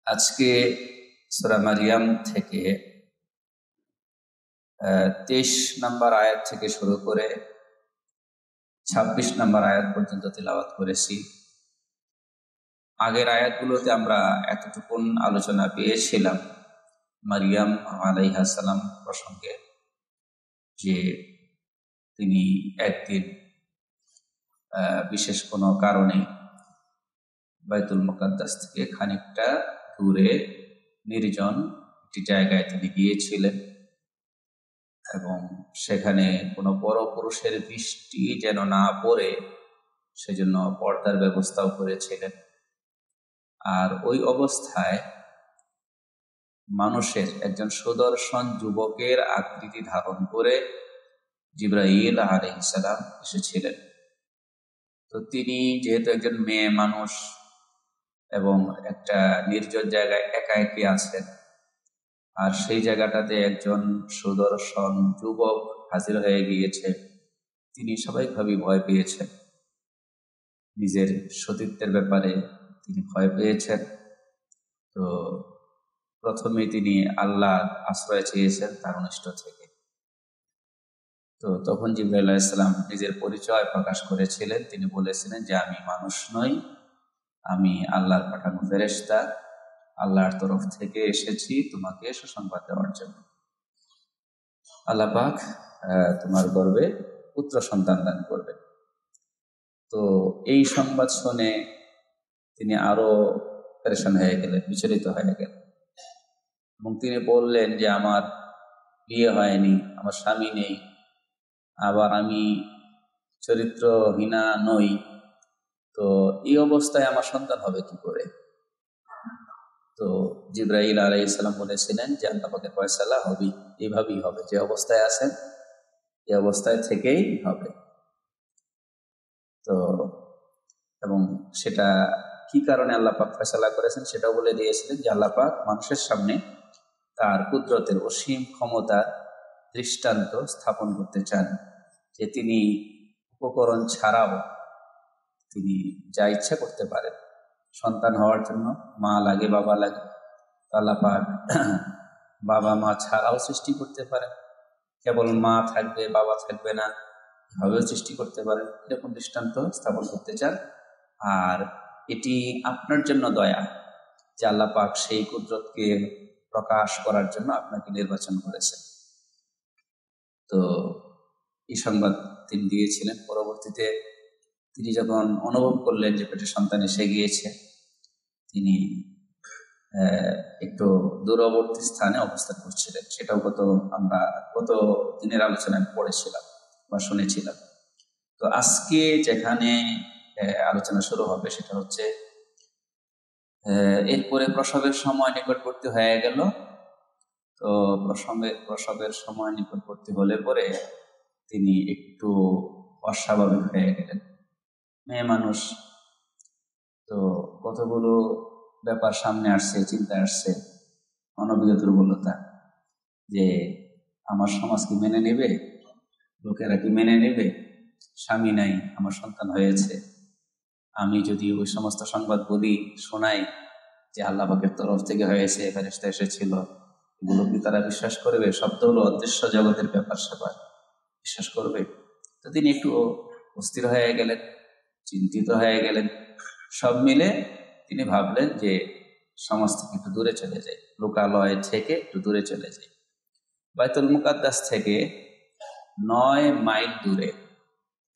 আজকে সূরা মারিয়াম থেকে 23 নম্বর আয়াত থেকে শুরু করে 26 নম্বর আয়াত পর্যন্ত তিলাওয়াত করেছি। আগের আয়াতগুলোতে আমরা এতটুকুন আলোচনা পেয়েছিলাম মারিয়াম আলাইহিস সালাম প্রসঙ্গে, যে তিনি একদিন বিশেষ কোনো কারণে বাইতুল মুকাদ্দাস থেকে খানিকটা দূরে নির্জন একটি জায়গায় তিনি গিয়েছিলেন এবং সেখানে কোনো বড় পুরুষের দৃষ্টি যেন না পড়ে সেজন্য পর্দার ব্যবস্থাও করেছিলেন। আর ওই অবস্থায় মানুষের একজন সুদর্শন যুবকের আকৃতি ধারণ করে জিবরাইল আলাইহিস সালাম এসেছিলেন। তো তিনি যেহেতু একজন মেয়ে মানুষ এবং একটা নির্জন জায়গায় একা একই আছেন, আর সেই জায়গাটাতে একজন সুদর্শন যুবক হাজির হয়ে গিয়েছে, তিনি স্বাভাবিকভাবেই ভয় পেয়েছেন। নিজের সতীত্বের ব্যাপারে তিনি ভয় পেয়েছেন। তো প্রথমে তিনি আল্লাহর আশ্রয় চেয়েছেন তার অনিষ্ট থেকে। তো তখন জিবরাইল আলাইহিস সালাম নিজের পরিচয় প্রকাশ করেছিলেন। তিনি বলেছিলেন যে আমি মানুষ নই, আমি আল্লাহর পাঠানো ফেরেশতা, আল্লাহর তরফ থেকে এসেছি তোমাকে সুসংবাদ দেওয়ার জন্য। আল্লাহ পাক তোমার গর্ভে পুত্র সন্তান দান করবে। তো এই সংবাদ শুনে তিনি আরো পেরেশান হয়ে গেলেন, বিচলিত হয়ে গেলেন এবং তিনি বললেন যে আমার বিয়ে হয়নি, আমার স্বামী নেই, আবার আমি চরিত্রহীনা নই, তো এই অবস্থায় আমার সন্তান হবে কি করে? তো জিবরাইল আলাইহিস সালাম বলেছিলেন যে আল্লাহ পাকের ফয়সালা হবে, এইভাবেই হবে, যে অবস্থায় আছেন এই অবস্থায় থেকেই হবে। তো এবং সেটা কি কারণে আল্লাহ পাক ফয়সালা করেছেন সেটাও বলে দিয়েছিলেন যে আল্লাহ পাক মানুষের সামনে তার কুদরতের অসীম ক্ষমতার দৃষ্টান্ত স্থাপন করতে চান, যে তিনি উপকরণ ছাড়াও তিনি যা ইচ্ছা করতে পারেন। সন্তান হওয়ার জন্য মা লাগে, বাবা লাগে, আল্লাহ পাক বাবা মা ছাড়াও সৃষ্টি করতে পারেন, কেবল মা থাকবে বাবা থাকবে না এভাবেও সৃষ্টি করতে পারেন। এরকম দৃষ্টান্ত স্থাপন করতে চান। আর এটি আপনার জন্য দয়া যে আল্লাহ পাক সেই কুদরতকে প্রকাশ করার জন্য আপনাকে নির্বাচন করেছেন। তো এই সংবাদ তিনি দিয়েছিলেন। পরবর্তীতে তিনি যখন অনুভব করলেন যে পেটে সন্তান এসে গিয়েছে, তিনি একটু দূরবর্তী স্থানে অবস্থান করছিলেন। সেটাও আমরা গত দিনের আলোচনায় পড়েছিলাম বা শুনেছিলাম। তো আজকে যেখানে আলোচনা শুরু হবে সেটা হচ্ছে এরপরে প্রসবের সময় নিকটবর্তী হয়ে গেল। তো প্রসবের সময় নিকটবর্তী হলে পরে তিনি একটু অস্বাভাবিক হয়ে গেলেন। মেয়ে মানুষ, তো কতগুলো ব্যাপার সামনে আসছে, চিন্তা আসছে, মানবীয় দুর্বলতা, যে আমার সমাজ কি মেনে নেবে, লোকেরা কি মেনে নেবে, স্বামী নাই আমার সন্তান হয়েছে, আমি যদি ওই সমস্ত সংবাদ বলি শোনাই যে আল্লাহ পাকের তরফ থেকে হয়েছে, ফেরেশতা এসেছিল, এগুলো কি তারা বিশ্বাস করবে? সব তো হলো অদৃশ্য জগতের ব্যাপার স্যাপার, বিশ্বাস করবে? তো তিনি একটু অস্থির হয়ে গেলেন, চিন্তিত হয়ে গেলেন। সব মিলে তিনি ভাবলেন যে সমাজ থেকে একটু দূরে চলে যাই, লোকালয় থেকে একটু দূরে চলে যাই। বাইতুল মুকাদ্দাস থেকে 9 মাইল দূরে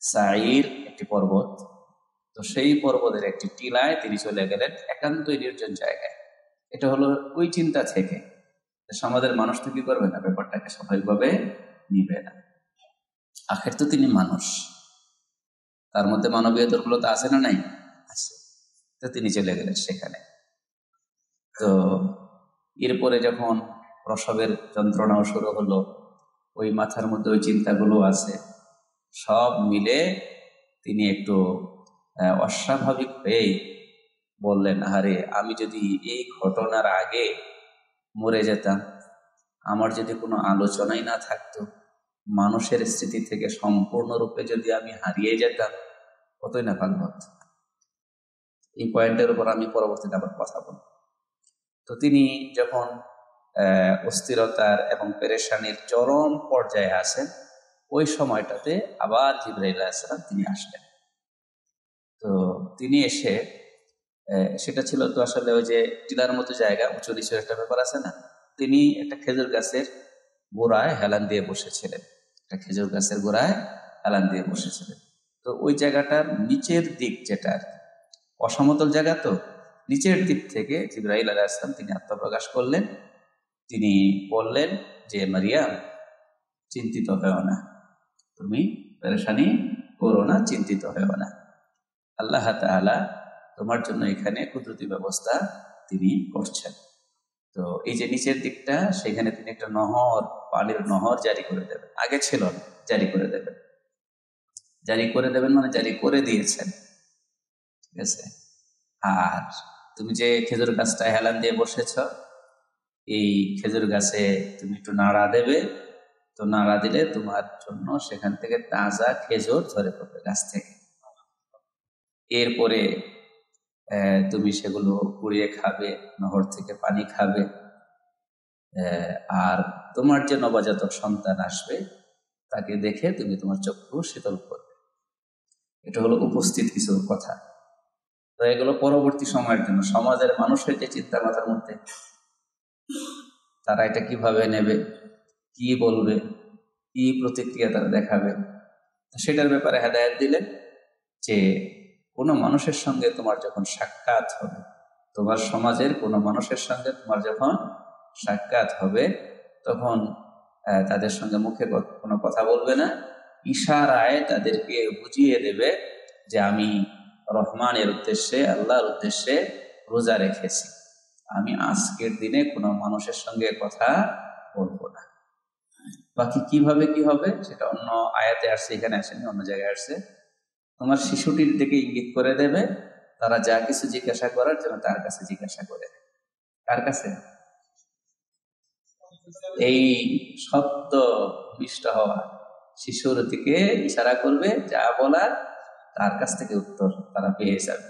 সাইর একটি পর্বত, তো সেই পর্বতের একটি টিলায় তিনি চলে গেলেন, একান্ত নির্জন জায়গায়। এটা হলো ওই চিন্তা থেকে সমাজের মানুষ তো কি করবে না, ব্যাপারটাকে স্বাভাবিকভাবে নিবে না। আখের তো তিনি মানুষ, তার মধ্যে মানবীয় দুর্বলতা আছে না নাই? আছে। তো তিনি চলে গেলেন সেখানে। তো এরপরে যখন প্রসবের যন্ত্রণাও শুরু হলো, ওই মাথার মধ্যে ওই চিন্তাগুলো আছে, সব মিলে তিনি একটু অস্বাভাবিক হয়েই বললেন, আরে আমি যদি এই ঘটনার আগে মরে যেতাম, আমার যদি কোনো আলোচনাই না থাকতো, মানুষের স্মৃতি থেকে সম্পূর্ণরূপে যদি আমি হারিয়ে যেতাম, কতই না ভালো হতো। এই পয়েন্টের উপর আমি পরবর্তীতে আবার কথা বলব। তো তিনি যখন অস্থিরতার এবং পেরেশানির চরম পর্যায়ে আসেন, ওই সময়টাতে আবার জিবরাইল আলাইহিস সালাম তিনি আসলেন। তো তিনি এসে সেটা ছিল তো আসলে ওই যে টিলার মতো জায়গা, উঁচু নিচু একটা ব্যাপার আছে না, তিনি একটা খেজুর গাছের গোড়ায় হেলান দিয়ে বসেছিলেন, একটা খেজুর গাছের গোড়ায় হেলান দিয়ে বসেছিলেন। তো ওই জায়গাটার নিচের দিক, যেটা অসমতল জায়গা, তো নিচের দিক থেকে জিবরাইল আলাইহিস সালাম তিনি আত্মপ্রকাশ করলেন। তিনি বললেন যে, মারিয়াম, চিন্তিত হও না, তুমি পেরেশানি করো না, চিন্তিত হও না, আল্লাহ তাআলা তোমার জন্য এখানে কুদরতি ব্যবস্থা তিনি করছেন। তো এই যে নিচের দিকটা, সেখানে তিনি একটা নহর, পানির নহর জারি করে দেবেন। আগে ছিল না, জারি করে দেবেন। জারি করে দেবেন মানে জারি করে দিয়েছেন, ঠিক আছে। আর তুমি যে খেজুর গাছটা হেলান দিয়ে বসেছ, এই খেজুর গাছে তুমি একটু নাড়া দেবে, তো নাড়া দিলে তোমার জন্য সেখান থেকে তাজা খেজুর ঝরে পড়বে গাছ থেকে। এরপরে তুমি সেগুলো কুড়িয়ে খাবে, নহর থেকে পানি খাবে, আর তোমার যে নবজাতক সন্তান আসবে তাকে দেখে তুমি তোমার চক্ষু শীতল করবে। এটা হলো উপস্থিত কিছু কথা। তো এগুলো পরবর্তী সময়ের জন্য, সমাজের মানুষের যে চিন্তা মাথার মধ্যে, তারা এটা কিভাবে নেবে, কি বলবে, কি প্রতিক্রিয়া তারা দেখাবে, সেটার ব্যাপারে হেদায়েত দিলেন যে কোনো মানুষের সঙ্গে তোমার যখন সাক্ষাৎ হবে, তোমার সমাজের কোনো মানুষের সঙ্গে তোমার যখন সাক্ষাৎ হবে, তখন তাদের সঙ্গে মুখে কোনো কথা বলবে না, ইশারায় তাদেরকে বুঝিয়ে দেবে যে আমি রহমানের উদ্দেশ্যে, আল্লাহর উদ্দেশ্যে রোজা রেখেছি, আমি আজকের দিনে কোনো মানুষের সঙ্গে কথা বলবো না। বাকি কিভাবে কি হবে সেটা অন্য আয়াতে আসছে, এখানে আসেনি, অন্য জায়গায় আসছে। তোমার শিশুটির দিকে ইঙ্গিত করে দেবে, তারা যা কিছু জিজ্ঞাসা করার জন্য তার কাছে জিজ্ঞাসা করে। কার কাছে? এই শব্দ মিষ্ট হওয়া শিশুর দিকে ইশারা করবে, যা বলার তার কাছ থেকে উত্তর তারা পেয়ে যাবে,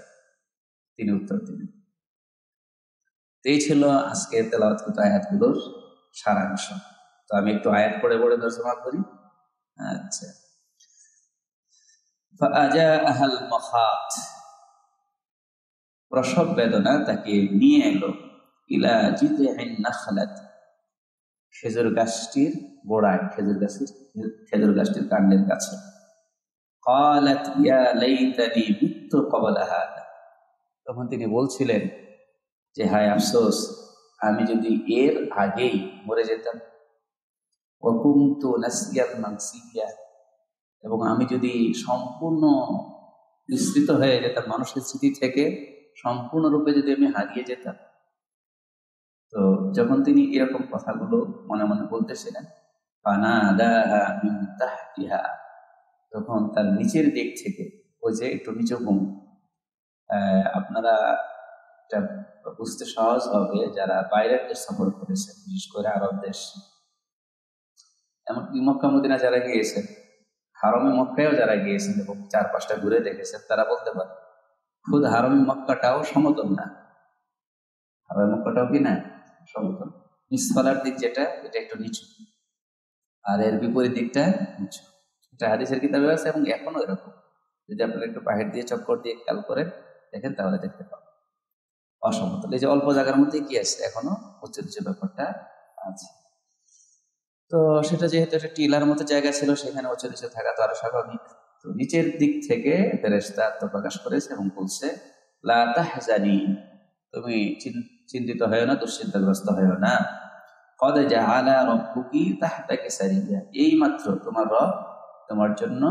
তিনি উত্তর দিবেন। এই ছিল আজকে তেলাওয়াতকৃত আয়াতগুলোর সারাংশ। তো আমি একটু আয়াত পড়ে পড়ে তরজমা করি। আচ্ছা, ফাআজাআহাল মাখাত, প্রসব বেদনা তাকে নিয়ে এলো, ইলা জিযইন নাখলাত, খেজুর গাছটির গোড়ায়, খেজুর গাছটির কাণ্ডের কাছে। ক্বালাত ইয়া লাইতানি মিততু ক্বাবলা হাযা, তখন তিনি বলছিলেন যে হায় আফসোস, আমি যদি এর আগেই মরে যেতাম। ওয়া কুনতু নাসিয়ান মানসিয়া, এবং আমি যদি সম্পূর্ণ বিস্তৃত হয়ে যেতাম মানুষের স্মৃতি থেকে, সম্পূর্ণরূপে যদি আমি হারিয়ে যেতাম। তো যখন তিনি এরকম কথাগুলো মনে মনে বলতেছিলেন, ফানাদাহা মিন তাহতিহা, তখন তার নিচের দিক থেকে, ওই যে একটু নিচু ভূমি, আপনারা এটা বুঝতে সহজ হবে যারা বাইরের দেশ সফর করেছেন, বিশেষ করে আরব দেশ, এমনকি মক্কা মদিনা যারা গিয়েছেন, হারমে মক্কায়ও যারা গিয়েছেন এবং 4-5টা ঘুরে দেখেছেন, তারা বলতে পারে খুদ হারমে মক্কাটাও সমতল না। হারমে মক্কাটাও কি না সমতল, নিচতলার দিক যেটা, এটা একটু নিচু, আর এর বিপরীত দিকটা নিচু। এটা হাদিসের কিতাবে আছে এবং এখনো এরকম। যদি আপনারা একটু বাহির দিয়ে চক্কর দিয়ে খেয়াল করেন, দেখেন, তাহলে দেখতে পাবেন অসমতল। এই যে অল্প জায়গার মধ্যে কি আছে, এখনো উঁচু নিচু ব্যাপারটা আছে। তো সেটা যেহেতু একটা টিলার মতো জায়গা ছিল, সেখানে উঁচু নিচু থাকা তো আরো স্বাভাবিক। তো নিচের দিক থেকে ফেরেশতা আত্মপ্রকাশ করেছে এবং বলছে, লা তাহজানি, তুমি চিন্তিত হয় না, দুশ্চিন্তাগ্রস্ত হয় না। কদ জাআলা রাব্বুকি তাহতাকি সারিয়া, এই মাত্র তোমার রব তোমার জন্য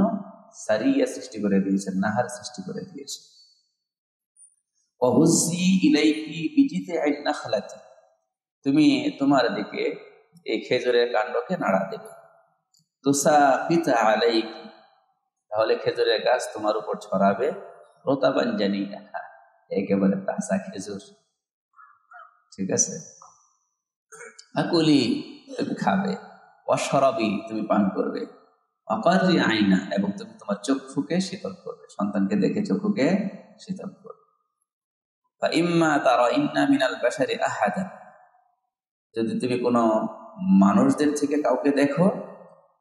সারিয়া সৃষ্টি করে দিয়েছেন, নাহার সৃষ্টি করে দিয়েছেন। ওয়াহুজ্জি ইলাইকি বিজিতিআন নাখলাতি, তুমি তোমার দিকে এই খেজুরের কাণ্ডকে নাড়া দেবে। তুসাকিত আলাইকি, তাহলে খেজুরের গাছ তোমার উপর ছড়াবে, রতাবান জানিয়া, একেবারে তাজা খেজুর, ঠিক আছে। আকুলি, তুমি খাবে, ওয়াশরাবি, তুমি পান করবে, ওয়াকাররি আইনা, এবং তুমি তোমার চক্ষুকে শীতল করবে, সন্তানকে দেখে চক্ষুকে শীতল করবে। ফাইম্মা তারাইন্না মিনাল বাশারি আহাদান, যদি তুমি কোনো মানুষদের থেকে কাউকে দেখো,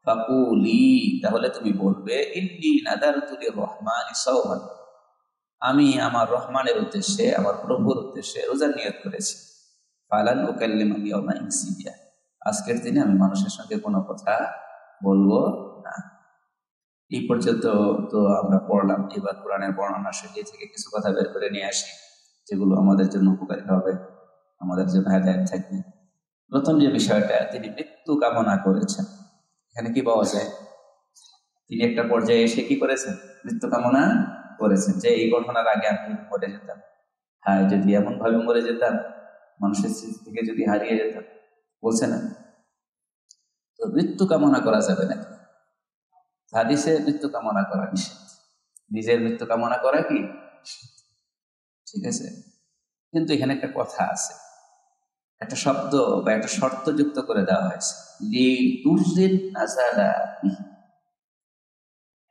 ফাকুলি, তাহলে তুমি বলবে ইন্নী নাদারতু লিররহমানি সাওমান, আমি আমার রহমানের উদ্দেশ্যে, আমার প্রভুর উদ্দেশ্যে রোজার নিয়ত করেছি। ফালান উকাল্লিমাল ইয়াওমা ইনসিয়া, আজকের দিনে আমি মানুষের সঙ্গে কোনো কথা বলবো না। এই পর্যন্ত তো আমরা পড়লাম। এবার কোরআনের বর্ণনা শৈলী থেকে কিছু কথা বের করে নিয়ে আসি যেগুলো আমাদের জন্য উপকারী হবে, আমাদের জন্য হেদায়েত থাকবে। প্রথম যে বিষয়টা, তিনি মৃত্যু কামনা করেছেন। এখানে কি পাওয়া যায়? তিনি একটা পর্যায়ে এসে কি করেছেন? মৃত্যু কামনা করেছেন, যে এই ঘটনার আগে আমি মরে যেতাম, হ্যাঁ যদি এমন ভাবে মরে যেতাম, মানুষের স্মৃতি থেকে যদি হারিয়ে যেতাম, বলছে না? তো মৃত্যু কামনা করা যাবে নাকি? হাদিসে মৃত্যু কামনা করা নিষেধ, নিজের মৃত্যু কামনা করা কি ঠিক আছে। কিন্তু এখানে একটা কথা আছে, একটা শব্দ বা একটা শর্ত যুক্ত করে দেওয়া হয়েছে,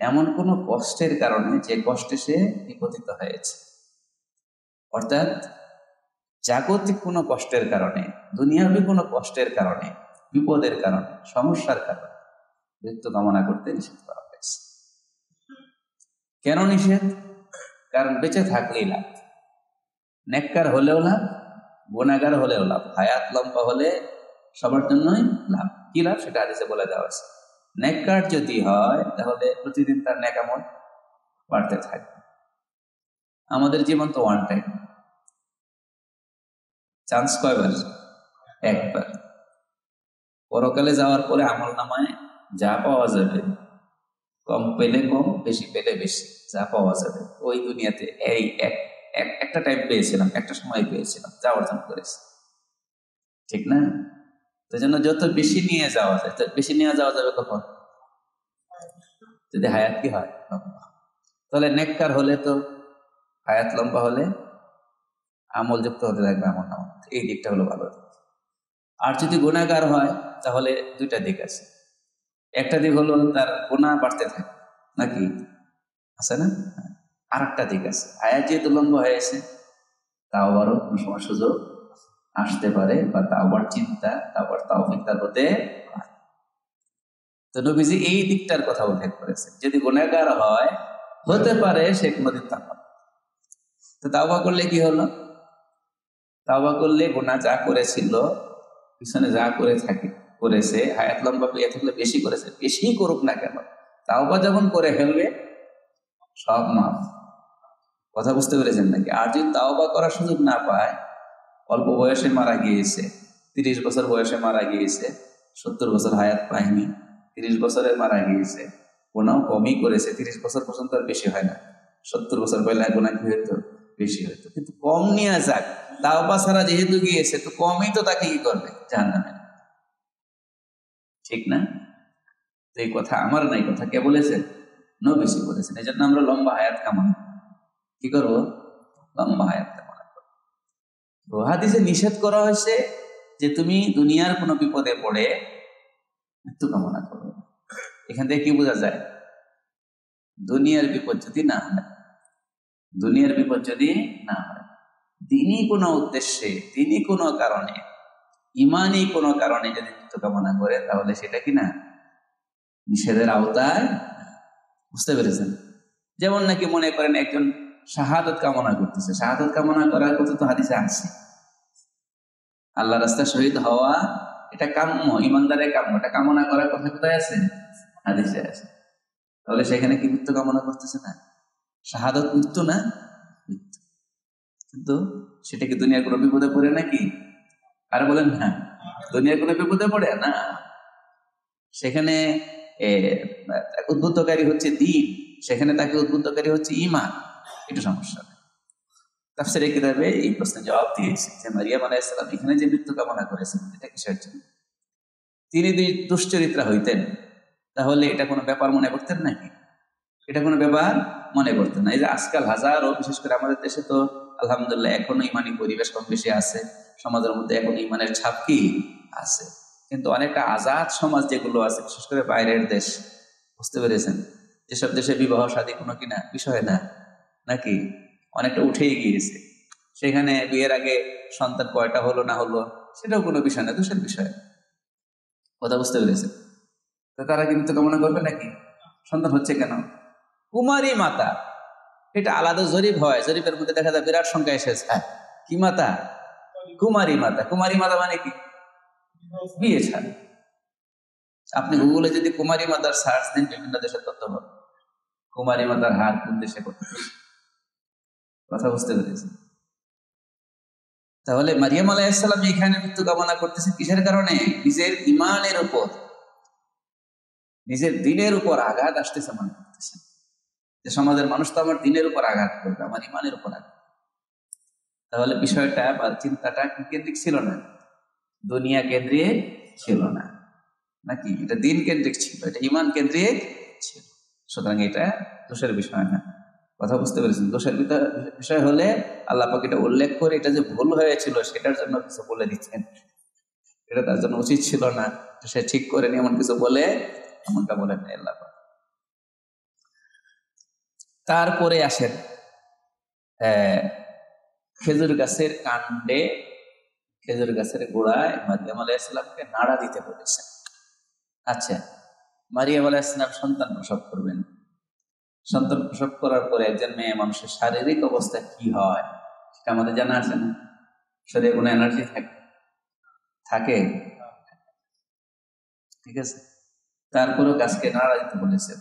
এমন কোন কষ্টের কারণে যে কষ্টে সে নিপতিত হয়েছে। অর্থাৎ জাগতিক কোনো কষ্টের কারণে, দুনিয়াবী কোনো কষ্টের কারণে, বিপদের কারণে, সমস্যার কারণে মৃত্যু কামনা করতে নিষেধ করা হয়েছে। কেন নিষেধ? কারণ বেঁচে থাকলেই লাভ, নেককার হলেও লাভ, গুনাহগার হলেও লাভ, হায়াত লম্বা হলে সবার জন্যই লাভ। কি লাভ সেটা হাদিসে বলে দেওয়া হয়েছে। নেককার যদি হয় তাহলে প্রতিদিন তার নেক আমল বাড়তে থাকবে। আমাদের জীবন তো ওয়ান টাইম, চান্স কয়বার? একবার। পরকালে যাওয়ার পরে আমল নামায় যা পাওয়া যাবে, কম পেলে কম, বেশি পেলে বেশি, যা পাওয়া যাবে ওই দুনিয়াতে এই একটা টাইম পেয়েছিলাম, একটা সময় পেয়েছিলাম, যা অর্জন করেছি, ঠিক না? সেই জন্য যত বেশি নিয়ে যাওয়া যায়, বেশি নিয়ে যাওয়া যাবে কখন? যদি হায়াত কি হয় লম্বা। তাহলে নেককার হলে তো হায়াত লম্বা হলে আমল যুক্ত হতে থাকবে, আমল নামা, এই দিকটা হলো ভালো দিক। আর যদি গুনাহগার হয় তাহলে দুইটা দিক আছে। একটা দিক হলো তার গুনাহ বাড়তে থাকে, নাকি আছে না? আর একটা দিক আছে, হায়াত যেহেতু লম্বা হয়েছে, তাও আবারও কোনো সময় সুযোগ আসতে পারে, বা তাও আবার চিন্তা, তারপর তাও তার হতে পারে। তো নবীজি এই দিকটার কথা উল্লেখ করেছে, যদি গুনাহগার হয় হতে পারে সে কোনোদিন তাওবা। তো তাওবা করলে কি হলো? তাওবা করলে গুনাহ যা করেছিল, পিছনে যা করেছে, হায়াত লম্বা পেয়ে থাকলে বেশি করেছে, বেশি করুক না কেন, তাওবা যখন করে ফেলবে সব মাফ। কথা বুঝতে পেরেছেন নাকি? আর যদি তাওবা করার সুযোগ না পায়, অল্প বয়সে মারা গিয়েছে, 30 বছর বয়সে মারা গিয়েছে, 70 বছর হায়াত পায়নি, 30 বছরে মারা গিয়েছে, গুনাহ কমই করেছে, 30 বছর পর্যন্ত আর বেশি হয় না, 70 বছর পয়লা গুনাহ কি হইতো? বেশি হইতো। কিন্তু কম নিয়ে যাক, তাওবা ছাড়া যেহেতু গিয়েছে, তো কমই তো তাকে কি করবে? জাহান্নামে, ঠিক না? তো এই কথা আমার না, এই কথা কে বলেছেন? নবীজি বলেছেন। এই জন্য আমরা লম্বা হায়াত কামনা কি করব? লম্বা হায়াত কামনা করব। তো হাদিসে নিষেধ করা হয়েছে যে তুমি দুনিয়ার কোনো বিপদে পড়ে মৃত্যু কামনা করো। এখান থেকে কি বোঝা যায়? দুনিয়ার বিপদ যদি না হয়, দুনিয়ার বিপদ যদি না হয়, দিনই কোনো উদ্দেশ্যে, দিনই কোনো কারণে, ইমানই কোনো কারণে যদি মৃত্যু কামনা করে, তাহলে সেটা কি না নিষেধের আওতায়। বুঝতে পেরেছেন? যেমন নাকি মনে করেন একজন শাহাদাত কামনা করতেছে, শাহাদাত কামনা করার কথা তো হাদিসে আছে, আল্লাহ রাস্তায় শহীদ হওয়া এটা কাম্য, ইমানদারের কাম্য, এটা কামনা করার কথা কোথায় আছে? হাদিসে আছে। তাহলে সেখানে কি মৃত্যু কামনা করতেছে না? শাহাদাত মৃত্যু না? মৃত্যু। কিন্তু সেটা কি দুনিয়ার কোনো বিপদে পড়ে নাকি? আর বলেন হ্যাঁ, দুনিয়ার কোনো বিপদে পড়ে না। সেখানে উদ্বুদ্ধকারী হচ্ছে দিন, সেখানে তাকে উদ্বুদ্ধকারী হচ্ছে ঈমান। এটা সমস্যা। তাফসীরে কিতাবে এই প্রশ্নের জবাব দিয়েছে যে মারিয়াম আলাইহিস সালাম এখানে যে মৃত্যু কামনা করেছেন, এটা কিসের জন্য? তিনি দুশ্চরিত্রা হইতেন, তাহলে এটা কোনো ব্যাপার মনে করতেন নাকি? এটা কোনো ব্যাপার মনে করতেন না। এই যে আজকাল হাজারো, বিশেষ করে আমাদের দেশে তো আলহামদুলিল্লাহ এখনো ইমানি পরিবেশ কম বেশি আছে, সমাজের মধ্যে এখন ইমানের ছাপ কি আছে, কিন্তু অনেকটা আজাদ সমাজ যেগুলো আছে, বিশেষ করে বাইরের দেশ, বুঝতে পেরেছেন, যেসব দেশে বিবাহ শাদী কোনো কিনা বিষয় না, নাকি অনেকটা উঠেই গিয়েছে, সেখানে বিয়ের আগে সন্তান কয়টা হলো না হলো সেটাও কোনো বিষয় না, দোষের বিষয়। কথা বুঝতে পেরেছে? তো তারা কিন্তু কামনা করবে নাকি? সন্তান হচ্ছে কেন? কুমারী মাতা, এটা আলাদা জরিপ হয়, জরিপের মধ্যে দেখা যায় বিরাট সংখ্যা এসেছে। কি মাতা? কুমারী মাতা। কুমারী মাতা মানে কি? বিয়ে ছাড়া। আপনি গুগলে যদি কুমারী মাতার সার্চ দেন, বিভিন্ন দেশের তথ্য পাবেন। কুমারী মাতার হার কোন দেশে কত? কথা বুঝতে পেরেছি? তাহলে মারিয়াম আলাইহিস সালাম এখানে মৃত্যু কামনা করতেছে কিসের কারণে? নিজের ঈমানের উপর, নিজের দিনের উপর আঘাত আসতেছে মনে করতেছে যে সমাজের মানুষ তো আমার দিনের উপর আঘাত করবে, আমার ঈমানের উপর আঘাত। তাহলে বিষয়টা বা চিন্তাটা কি কেন্দ্রিক ছিল না? দুনিয়া কেন্দ্রিক ছিল না, নাকি এটা দিন কেন্দ্রিক ছিল, এটা ঈমান কেন্দ্রিক ছিল। সুতরাং এটা দোষের বিষয় না। কথা বুঝতে পেরেছেন? দোষের বিষয় হলে আল্লাহ পাক এটা উল্লেখ করে এটা যে ভুল হয়েছিল সেটার জন্য কিছু বলে দিচ্ছেন, এটা তার জন্য উচিত ছিল না, সে ঠিক করে এমন কিছু বলে এমনটা বলেন না আল্লাহ পাক। তারপরে আসেন খেজুর গাছের কাণ্ডে, খেজুর গাছের গোড়ায় মারিয়াম আলাইহিস সালামকে নাড়া দিতে বলেছেন। আচ্ছা, মারিয়াম আলাইহিস সালাম সন্তান প্রসব করবেন। সন্তান প্রসব করার পরে একজন মেয়ে মানুষের শারীরিক অবস্থা কি হয় সেটা আমাদের জানা আছে না? শরীরে কোনো এনার্জি থাকে? ঠিক আছে, তারপরেও গাছকে নাড়া দিতে বলেছেন।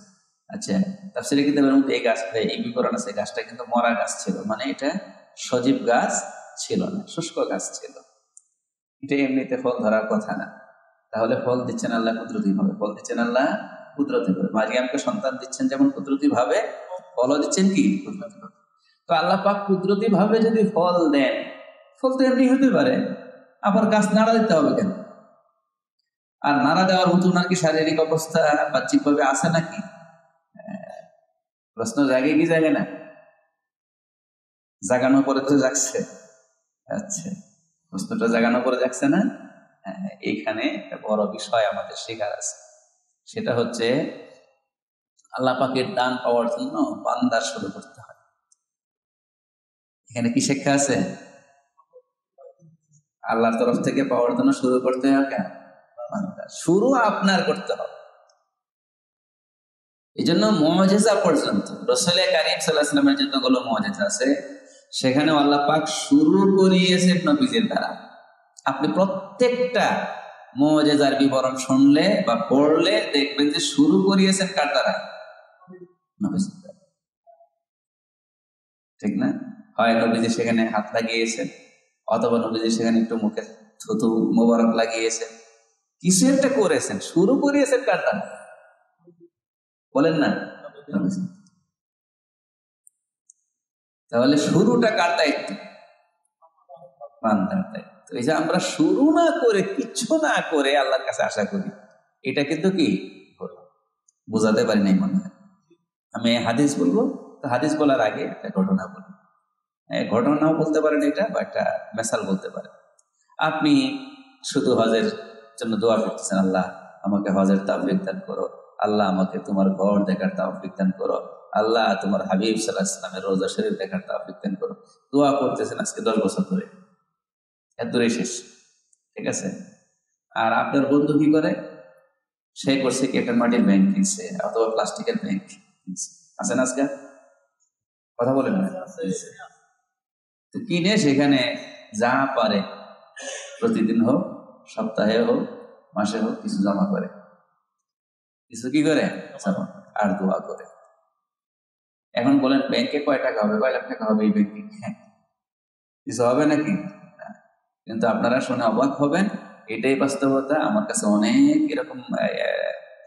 আচ্ছা, তাফসীরে কিতাবের মধ্যে এই গাছটা, এই বিবরণ আছে, গাছটা কিন্তু মরা গাছ ছিল, মানে এটা সজীব গাছ ছিল না, শুষ্ক গাছ ছিল। এটা এমনিতে ফল ধরার কথা না। তাহলে ফল দিচ্ছেন আল্লাহ কুদরতি ভাবে, ফল দিচ্ছেন আল্লাহ কুদরতি ভাবে। মারিয়ামকে সন্তান দিচ্ছেন যেমন কুদরতি ভাবে, ফলও দিচ্ছেন কি কুদরতি ভাবে। তো আল্লাহ পাক কুদরতি ভাবে যদি ফল দেন, ফল তো এমনি হতে পারে, আবার গাছ নাড়া দিতে হবে কেন? আর নাড়া দেওয়ার মতো ওনার কি শারীরিক অবস্থা বাহ্যিক ভাবে আছে নাকি? প্রশ্ন জাগে কি জাগে না? জাগানোর পরে তো জাগছে। আচ্ছা, প্রশ্নটা জাগানোর পরে জাগছে না? এইখানে একটা বড় বিষয় আমাদের শেখার আছে, সেটা হচ্ছে আল্লাহ পাকের দান পাওয়ার জন্য বান্দার শুরু করতে হয়। এখানে কি শিক্ষা আছে? আল্লাহর তরফ থেকে পাওয়ার জন্য শুরু করতে হবে কেন? বান্দার শুরু আপনার করতে হবে। এই জন্য মুআজিজা পর্যন্ত রাসূল কারীম সাল্লাল্লাহু আলাইহি ওয়াসাল্লামের যতগুলো মুআজিজা আছে সেখানে আল্লাহ পাক শুরু করিয়েছেন নবীদের দ্বারা। আপনি প্রত্যেকটা মুআজিজার বিবরণ শুনলে বা পড়লে দেখবেন যে শুরু করিয়েছেন কার দ্বারা? নবীদের দ্বারা। ঠিক না? হয় নবীজি সেখানে হাত লাগিয়েছেন, অথবা নবীজি সেখানে একটু মুখে থুতু মোবারক লাগিয়েছেন, কিছু একটা করেছেন, শুরু করিয়েছেন কার দ্বারা? বলেন না? তাহলে শুরুটা কার দায়িত্ব? বান্দার দায়িত্ব। এই যে আমরা শুরু না করে, কিছু না করে আল্লাহর কাছে আশা করি, এটা কিন্তু কি বোঝাতে পারি নাই মনে হয়। আমি হাদিস বলবো, তো হাদিস বলার আগে একটা ঘটনা বলবো। ঘটনাও বলতে পারেন এটা, বা একটা মেসাল বলতে পারেন। আপনি শুধু হজের জন্য দোয়া করতেছেন, আল্লাহ আমাকে হজের তৌফিক দান করো, আল্লাহ আমাকে তোমার ঘর দেখার তৌফিক দান করো, আল্লাহ তোমার হাবিব সাল্লাল্লাহু আলাইহি ওয়াসাল্লামের রওজা শরীফ দেখার তৌফিক দান করো। দোয়া করতেছেন আজকে 10 বছর ধরে, এত দূরে শেষ। ঠিক আছে, আর আপনার বন্ধু কি করে? সে করছে কি একটা মাটির ব্যাংক কিনছে, অথবা প্লাস্টিকের ব্যাংক কিনছে। আছে না আজকে? কথা বলেন না? তো কিনে সেখানে যা পারে প্রতিদিন হোক, সপ্তাহে হোক, মাসে হোক, কিছু জমা করে, কিছু কি করে আর দোয়া করে। এখন বলেন ব্যাংকে কয় টাকা হবে, কয় লাখ টাকা হবে এই ব্যাংকে? কিছু হবে নাকি? কিন্তু আপনারা শুনে অবাক হবেন, এটাই বাস্তবতা। আমার কাছে অনেক এরকম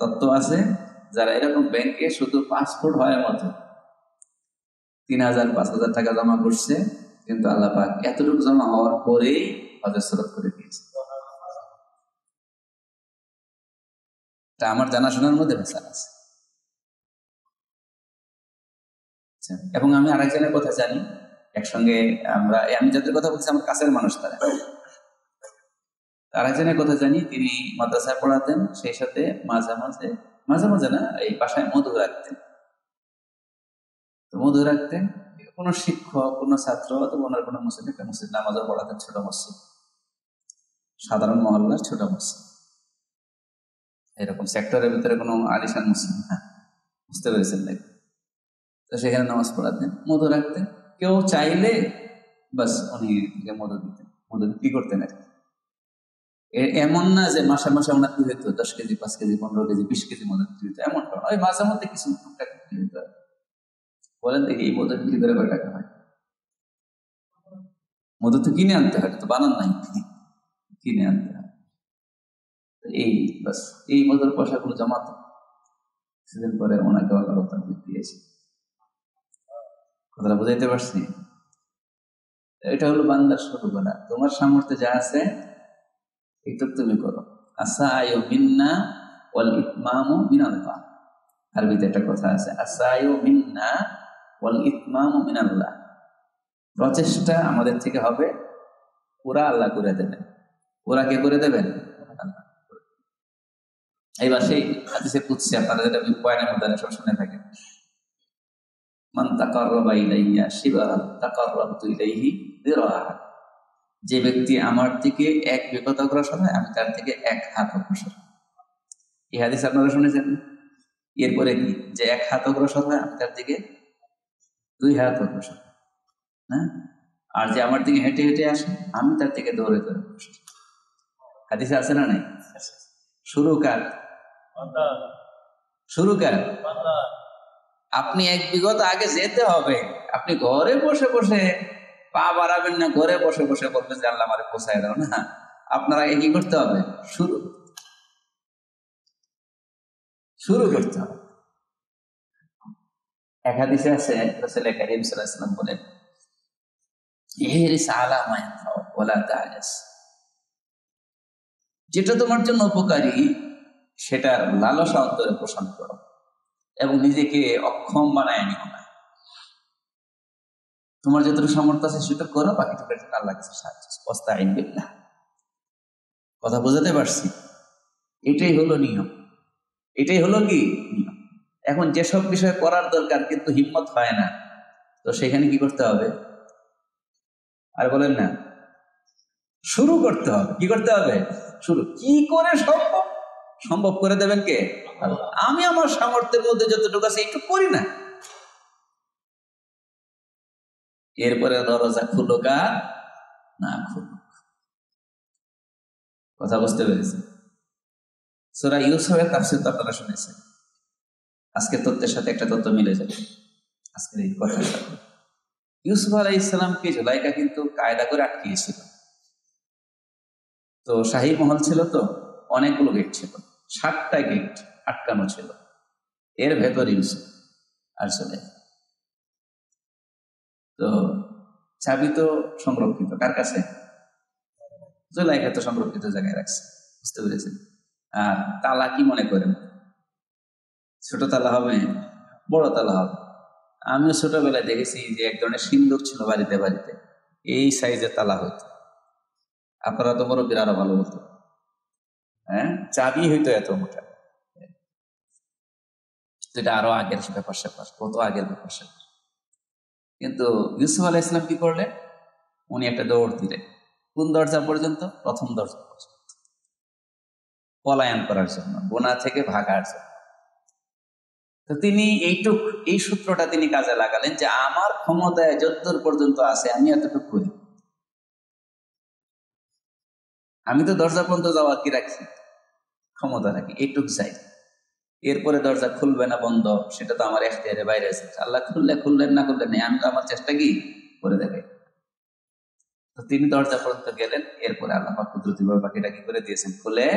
তথ্য আছে যারা এরকম ব্যাংকে শুধু পাসপোর্ট হওয়ার মতো 3000 5000 টাকা জমা করছে, কিন্তু আল্লাহ পাক এতটুকু জমা হওয়ার পরেই হজের সুরত করে দিয়েছে। তা আমার জানাশোনার মধ্যে মেসাল আছে। এবং আমি আরেকজনের কথা জানি, একসঙ্গে আমি যাদের কথা বলছি আমার কাছের মানুষ, তারা আরেকজনের কথা জানি, তিনি মাদ্রাসায় পড়াতেন, সেই সাথে মাঝে মাঝে না, এই বাসায় মধু রাখতেন। তো মধু রাখতেন, কোনো শিক্ষক, কোনো ছাত্র অথবা ওনার কোনো মসজিদ, একটা মসজিদ নামাজও পড়াতেন, ছোট মসজিদ, সাধারণ মহল্লার ছোট মসজিদ, এরকম সেক্টরের ভিতরে কোনো আলিশান মসজিদ না, বুঝতে পেরেছেন নাকি? তো সেখানে নামাজ পড়াতেন, মধু রাখতেন, কেউ চাইলে বাস উনি মধু দিতেন, মধু বিক্রি করতেন আর কি। এমন না যে মাসে মাসে ওনার কি হইতো 10 কেজি, 5 কেজি, 15 কেজি, 20 কেজি মধু বিক্রি হইতো, এমনটা না। ওই মাঝে মধ্যে কিছু টুকটাক বিক্রি হইতো। বলেন দেখি এই মধু বিক্রি করে কয় টাকা হয়? মধু তো কিনে আনতে হয়, তো বানান নাই, কিনে আনতে হয়। এই বাস এই মধুর পয়সাগুলো জমাতে কিছুদিন পরে ওনাকে আল্লাহ দিয়েছে। কথাটা বুঝাইতে পারছি? এটা হলো বান্দার শুরু করা। তোমার সামর্থ্যে যা আছে একটু তুমি করো। আসায়ু মিন্না ওয়াল ইতমামু মিনাল্লাহ। আরবিতে একটা কথা আছে, আসায়ু মিন্না ওয়াল ইতমামু মিনাল্লাহ। প্রচেষ্টা আমাদের থেকে হবে, পুরা আল্লাহ করে দেবেন। পুরা কে করে দেবেন? আল্লাহ। এইবার সেই হাদিসে কুদসি আপনারা যেটা পয়েন্টের মধ্যে সব শুনে থাকেন, মান তাকাররাবা ইলাইয়া শিবরান তাকাররাবতু ইলাইহি দিরাআন। যে ব্যক্তি আমার দিকে 1 বিঘত অগ্রসর হয়, আমি তার থেকে 1 হাত অগ্রসর। এই হাদিস আপনারা শুনেছেন? এরপরে কি, যে 1 হাত অগ্রসর হয়, আমি তার দিকে 2 হাত অগ্রসর। হ্যাঁ, আর যে আমার দিকে হেঁটে হেঁটে আসে, আমি তার দিকে দৌড়ে দৌড়ে অগ্রসর। হাদিসে আছে না নাই? শুরু কার? শুরু কার? আপনি 1 বিঘত আগে যেতে হবে। আপনি ঘরে বসে বসে পা বাড়াবেন না, ঘরে বসে বসে বলবেন যে আল্লাহ আমারে পৌঁছায় দাও না। আপনার আগে কি করতে হবে? শুরু করতে হবে। এক হাদিসে আছে, রাসূল কারীম সাল্লাল্লাহু আলাইহি ওয়াসাল্লাম বলেন, ইহরিস আলা মা ইয়ানফা ওয়ালা তাআজাস। যেটা তোমার জন্য উপকারী সেটার লালসা অন্তরে পোষণ করো এবং নিজেকে অক্ষম বানায় নিও না। তোমার যতটুকু সামর্থ্য আছে সেটা করো, বাকিটুকুর জন্য আল্লাহর কাছে সাহায্য ওয়াস্তাইন বিল্লাহ। কথা বুঝাতে পারছি? এটাই হলো নিয়ম, এটাই হলো কি নিয়ম। এখন যেসব বিষয় করার দরকার কিন্তু হিম্মত হয় না, তো সেখানে কি করতে হবে? আর বলেন না, শুরু করতে হবে। কি করতে হবে? শুরু। কি করে সম্ভব? সম্ভব করে দেবেন কে? আমি আমার সামর্থ্যের মধ্যে যতটুকু আছে একটু করি না। এরপরে দরজা খুলুক আর না খুলুক। কথা বুঝতে পেরেছি? সূরা ইউসুফের তাফসীর তো আপনারা শুনেছেন। আজকের তথ্যের সাথে একটা তথ্য মিলে যাবে আজকের এই কথার সাথে। ইউসুফ আলাইহিস সালামকে জুলাইখা কিন্তু কায়দা করে আটকিয়েছিল। তো শাহী মহল ছিল, তো অনেকগুলো গেট ছিল, 7টা গেট আটকানো ছিল। এর ভেতর ইউসুফ আর জুলাইখা। তো চাবি তো সংরক্ষিত কার কাছে? জুলাইখা তো সংরক্ষিত জায়গায় রাখছে, বুঝতে পেরেছেন? আর তালা কি মনে করেন? ছোট তালা হবে, বড় তালা হবে? আমিও ছোটবেলায় দেখেছি যে এক ধরনের সিন্দুক ছিল বাড়িতে বাড়িতে, এই সাইজের তালা হইতো। আপনারা তো বড় আরো ভালো বলতো। হ্যাঁ, চাবি হইতো এত মোটা। এটা আরো আগের ব্যাপার স্যাপার, কত আগের ব্যাপার স্যাপার। কিন্তু ইউসুফ আলাইহিস সালাম কি করলেন? উনি একটা দৌড় দিলেন। কোন দরজা পর্যন্ত? প্রথম দরজা পর্যন্ত, পলায়ন করার জন্য, গুনাহ থেকে ভাগার জন্য। তো তিনি এই সূত্রটা তিনি কাজে লাগালেন যে আমার ক্ষমতায় যতদূর পর্যন্ত আছে আমি এতটুকু করি। আমি তো দরজা পর্যন্ত যাওয়া কি রাখি? ক্ষমতা রাখি, এইটুকু চাই। এরপরে দরজা খুলবে না বন্ধ সেটা তো আমার এখতিয়ারের বাইরে আছে। আল্লাহ খুললে খুললেন, না খুললেন নেই, আমি তো আমার চেষ্টা কি করে দেবে। তো তিনি দরজা পর্যন্ত গেলেন, এরপরে আল্লাহ কুদরতিভাবে বাকিটা কি করে দিয়েছেন, খুলে।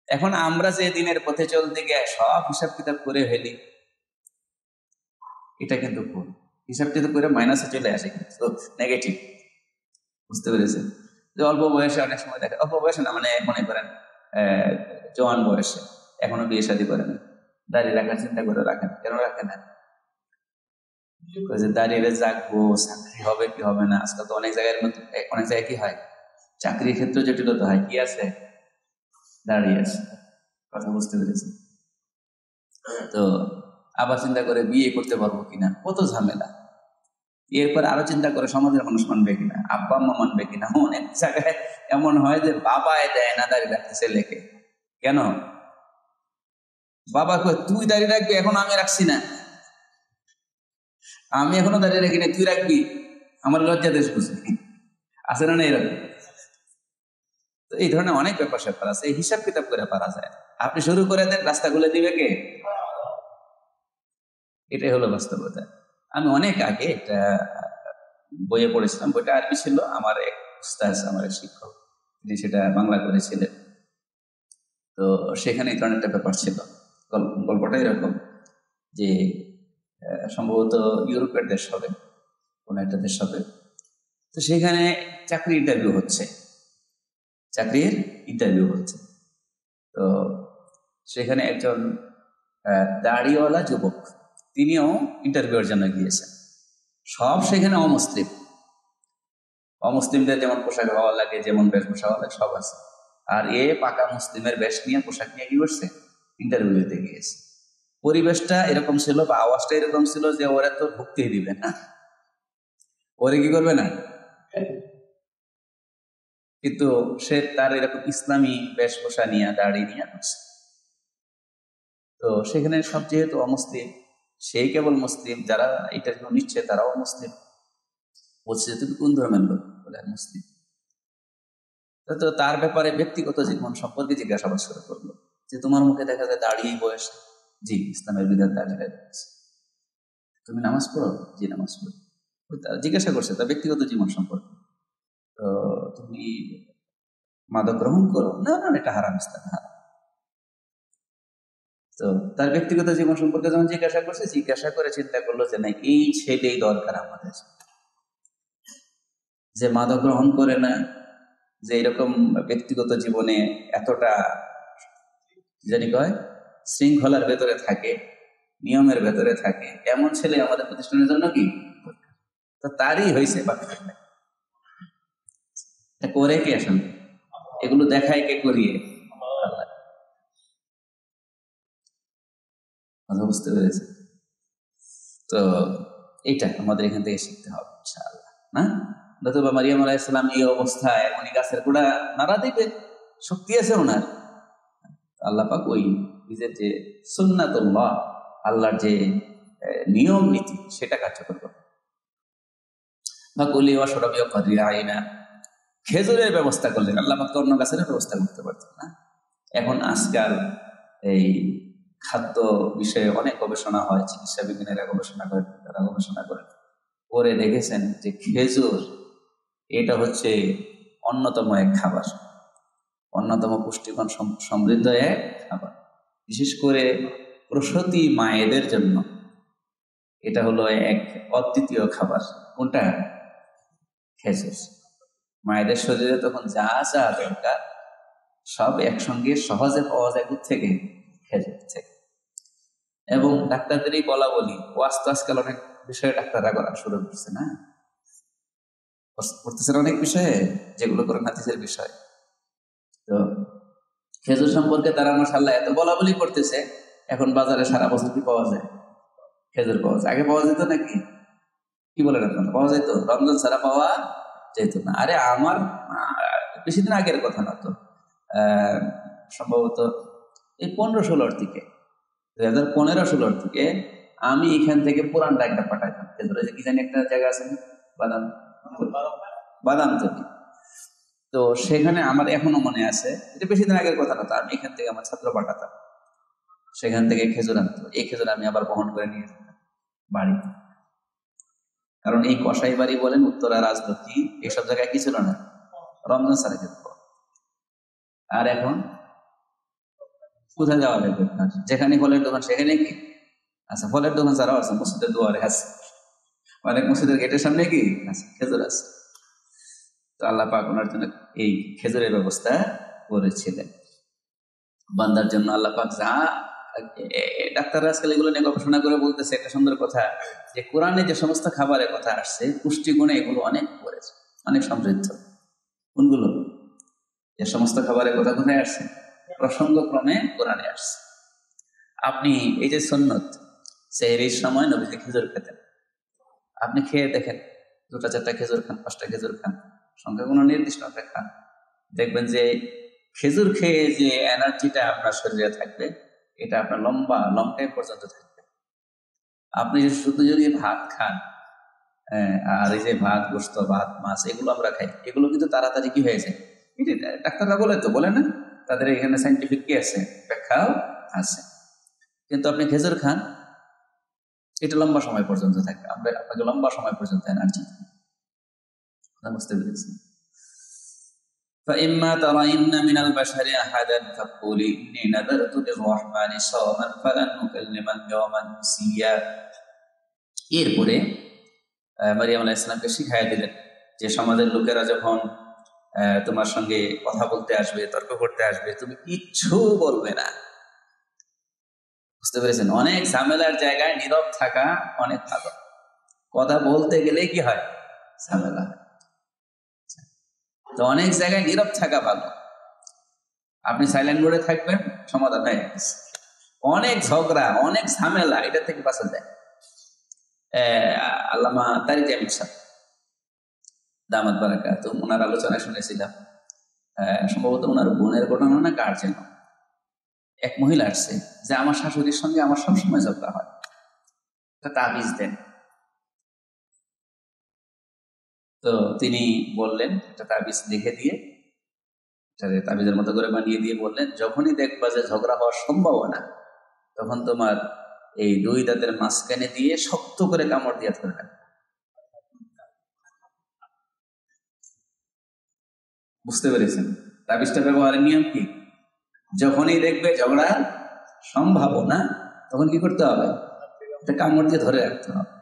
এখন আমরা যে দিনের পথে চলতে গিয়ে সব হিসাব কিতাব করে ফেলি, এটা কিন্তু ভুল। হিসাব কিতাব করে মাইনাসে চলে আসে, কিন্তু নেগেটিভ। বুঝতে পেরেছেন? যে অল্প বয়সে অনেক সময় দেখে, অল্প বয়সে না মানে মনে করেন জওয়ান বয়সে, এখনো বিয়ে শাদী করেন, দাঁড়িয়ে রাখার চিন্তা করে রাখেন। কেন রাখেন না? দাঁড়িয়ে জাগবো, চাকরি হবে কি হবে না। আজকাল তো অনেক জায়গায় কি হয়, চাকরির ক্ষেত্রে জটিলতা হয়। কি আছে? দাঁড়িয়ে আছে। কথা বুঝতে পেরেছি? তো আবার চিন্তা করে বিয়ে করতে পারবো কিনা, কত ঝামেলা। এরপর আরো চিন্তা করে সমাজের মানুষ মানবে কিনা, আব্বা আম্মা মানবে কিনা। অনেক জায়গায় এমন হয় যে বাবায় দেয় না দাঁড়িয়ে রাখতে ছেলেকে। কেন? বাবা কয় তুই দাঁড়িয়ে রাখবি, এখন আমি রাখছি না, আমি এখনো দাঁড়িয়ে রাখি না, তুই রাখবি, আমার লজ্জা দেশ বুঝি। আছে না এরকম? তো এই ধরনের অনেক ব্যাপার স্যাপার আছে, এই হিসাব কিতাব করে পারা যায়। আপনি শুরু করে দেন, রাস্তা খুলে দিবে কে? এটাই হলো বাস্তবতা। আমি অনেক আগে একটা বইয়ে পড়েছিলাম, বইটা আরবি ছিল, আমার এক উস্তাদ, আমার এক শিক্ষক, তিনি সেটা বাংলা করেছিলেন। তো সেখানে এই ধরনের একটা ব্যাপার ছিল। গল্পটা এরকম যে সম্ভবত ইউরোপের দেশ হবে, কোন একটা দেশ হবে। তো সেখানে চাকরির ইন্টারভিউ হচ্ছে, তো সেখানে একজন দাড়িওয়ালা যুবক, তিনিও ইন্টারভিউর জন্য গিয়েছেন। সব সেখানে অমুসলিমদের যেমন পোশাক হওয়া লাগে, যেমন বেশভূষা হওয়া লাগে, সব আছে। আর এ পাকা মুসলিমের বেশ নিয়ে, পোশাক নিয়ে কি করছে, ইন্টারভিউ দিতে গিয়েছে। পরিবেশটা এরকম ছিল বা আওয়াজটা এরকম ছিল যে ওরা তো ঢুকতেই দিবে না, ওরে কি করবে না। কিন্তু সে তার এরকম ইসলামী বেশভূষা নিয়ে, দাড়ি নিয়ে আসছে। তো সেখানে সব যেহেতু অমুসলিম, সেই কেবল মুসলিম, যারা ইন্টারভিউ নিচ্ছে তারাও মুসলিম। বলছে তুমি কোন ধর্মের লোক? বলে মুসলিম। তো তার ব্যাপারে ব্যক্তিগত জীবন সম্পর্কে জিজ্ঞাসাবাদ শুরু করলো যে তোমার মুখে দেখা যায় দাঁড়িয়ে বয়স। জি, ইসলামের বিধান দাঁড়িয়ে। তুমি নামাজ পড়ো? জি, নামাজ পড়ো। জিজ্ঞাসা করছে তার ব্যক্তিগত জীবন সম্পর্কে। তো তুমি মাদক গ্রহণ করো? না না, এটা হারাম, ইসলাম হারাম। তো তার ব্যক্তিগত জীবন সম্পর্কে যখন জিজ্ঞাসা করে চিন্তা করলো যে না, এই ছেলেই দরকার আমাদের, যে মাদক গ্রহণ করে না, যে এরকম ব্যক্তিগত জীবনে এতটা জানি কয় শৃঙ্খলার ভেতরে থাকে, নিয়মের ভেতরে থাকে, এমন ছেলে আমাদের প্রতিষ্ঠানের জন্য কি তো তারই হয়েছে। করে কে আসলে? এগুলো দেখায় কে? করিয়ে। বুঝতে পেরেছে? তো এইটা আমাদের এখান থেকে শিখতে হবে ইনশাআল্লাহ, না? নতুবা মারিয়াম আলাইহিস সালাম এই অবস্থায় উনি গাছের গোড়া নাড়া দিবে, শক্তি আছে ওনার। আল্লাহ পাক ওই নিজের যে সুন্নাতুল্লাহ, আল্লাহর যে নিয়ম নীতি, সেটা কার্যকর করবে। বা কুলি ওয়া শরাবি ওয়া কাদি আইনা, খেজুরের ব্যবস্থা করলেন। আল্লাহ পাক তো অন্য গাছের ব্যবস্থা করতে পারতেন না। এখন আজকাল এই খাদ্য বিষয়ে অনেক গবেষণা হয়, চিকিৎসা বিজ্ঞানীরা গবেষণা করেন, তারা গবেষণা করেন, করে দেখেছেন যে খেজুর এটা হচ্ছে অন্যতম এক খাবার, অন্যতম পুষ্টিগুণ সমৃদ্ধ এক খাবার। বিশেষ করে প্রসূতি মায়েদের জন্য এটা হলো এক অদ্বিতীয় খাবার। কোনটা? খেজুর। মায়েদের শরীরে তখন যা যা দরকার সব একসঙ্গে সহজে পাওয়া যায় থেকে, খেজুর থেকে। এবং ডাক্তারদেরই বলা বলি, ও আস্তে আজকাল অনেক বিষয়ে ডাক্তাররা করা শুরু করছে, না করতেছেন অনেক বিষয়ে, যেগুলো করে হাদিসের বিষয়। তো খেজুর সম্পর্কে তারা মাশাআল্লাহ এত বলা বলি করতেছে। এখন বাজারে সারা বছর কি পাওয়া যায়? খেজুর পাওয়া যায়। আগে পাওয়া যেত নাকি? কি বলেন আপনারা? পাওয়া যেত? রমজান ছাড়া পাওয়া যেত না। আরে আমার বেশি দিন আগের কথা না তো, সম্ভবত এই 15-16 থেকে, 2015-16 থেকে আমি এখান থেকে পুরান ডাকটা পাঠাইতাম খেজুরে, যে কি জানি একটা জায়গা আছে বাদাম তৈরি। তো সেখানে আমার এখনো মনে আছে, এটা বেশি দিন আগের কথা না তো, আমি এখান থেকে আমার ছাত্র পাঠাতাম, সেখান থেকে খেজুর আনতো। এই খেজুর আমি আবার বহন করে নিয়ে যেতাম বাড়িতে। কারণ এই কসাই বাড়ি বলেন, উত্তরা, রাজলক্ষ্মী, এইসব জায়গায় কি ছিল না, রমজান ছাড়া খেত। আর এখন কোথায় যাওয়া লাগবে? যেখানে ফলের দোকান সেখানে কি? আচ্ছা, ফলের দোকান ছাড়াও আছে, মসজিদের দুয়ারে আছে, অনেক মসজিদের গেটের সামনে কি আছে, খেজুর আছে। তো আল্লাহ পাক ওনার জন্য এই খেজুরের ব্যবস্থা করেছিলেন বান্দার জন্য। আল্লাহ পাক যা, ডাক্তাররা আজকাল এগুলো নিয়ে গবেষণা করে বলতেছে একটা সুন্দর কথা, যে কোরআনে যে সমস্ত খাবারের কথা আসছে পুষ্টিগুণে এগুলো অনেক করেছে, অনেক সমৃদ্ধ। কোনগুলো? যে সমস্ত খাবারের কথা কোথায় আসছে? প্রসঙ্গক্রমে কোরআনে আসছে। আপনি এই যে সুন্নত, সেহরির সময় নবীজি খেজুর খেতেন। আপনি খেয়ে দেখেন, 2-4টা খেজুর খান, 5টা খেজুর খান, সংখ্যা কোনো নির্দিষ্ট একটা খান, দেখবেন যে খেজুর খেয়ে যে এনার্জিটা আপনার শরীরে থাকবে এটা আপনার লম্বা টাইম পর্যন্ত থাকবে। আপনি শুধু যদি ভাত খান, আর এই যে ভাত, গোস্ত, ভাত, মাছ এগুলো আমরা খাই, এগুলো কিন্তু তাড়াতাড়ি কি হয়ে যায়, ডাক্তাররা বলে না, তাদের এখানে সাইন্টিফিক কি আছে, ব্যাখ্যাও আছে। কিন্তু আপনি খেজুর খান, এটা লম্বা সময় পর্যন্ত থাকবে, আপনাকে লম্বা সময় পর্যন্ত এনার্জি বুঝতে পেরেছি। فإما ترين من البشر أحدا فقولي إني نذرت للرحمن صوما فلن أكلم اليوم إنسيا। এরপরে মারিয়াম আলাইহিস সালামকে শিখাইয়া দিলেন যে সমাজের লোকেরা যখন তোমার সঙ্গে কথা বলতে আসবে, তর্ক করতে আসবে, তুমি কিচ্ছু বলবে না। বুঝতে পেরেছেন? অনেক ঝামেলার জায়গায় নীরব থাকা অনেক ভালো। কথা বলতে গেলে কি হয়, ঝামেলা হয়। তো অনেক জায়গায় নীরব থাকা ভালো। আপনি সাইলেন্ট মোডে থাকবেন, সমাধান হয়ে গেছে। অনেক ঝগড়া, অনেক ঝামেলা, এটা থেকে বাঁচা যায়। আল্লামা তারিক আহমেদ সাহেব দামাত বারাকাতুহু, ওনার আলোচনা শুনেছিলাম, সম্ভবত ওনার বোনের ঘটনা না কার যেন, এক মহিলা আসছে যে আমার শাশুড়ির সঙ্গে আমার সবসময় ঝগড়া হয়, একটা তাবিজ দেন। তো তিনি বললেন, একটা তাবিজ লিখে দিয়ে, তাবিজের মতো করে বানিয়ে দিয়ে বললেন, যখনই দেখবা যে ঝগড়া হওয়ার সম্ভাবনা, তখন তোমার এই 2 দাঁতের মাঝখানে দিয়ে শক্ত করে কামড় দিয়ে ধরে রাখবে। বুঝতে পেরেছেন? তাবিজটা ব্যবহারের নিয়ম কি? যখনই দেখবে ঝগড়ার সম্ভাবনা, তখন কি করতে হবে, একটা কামড় দিয়ে ধরে রাখতে হবে।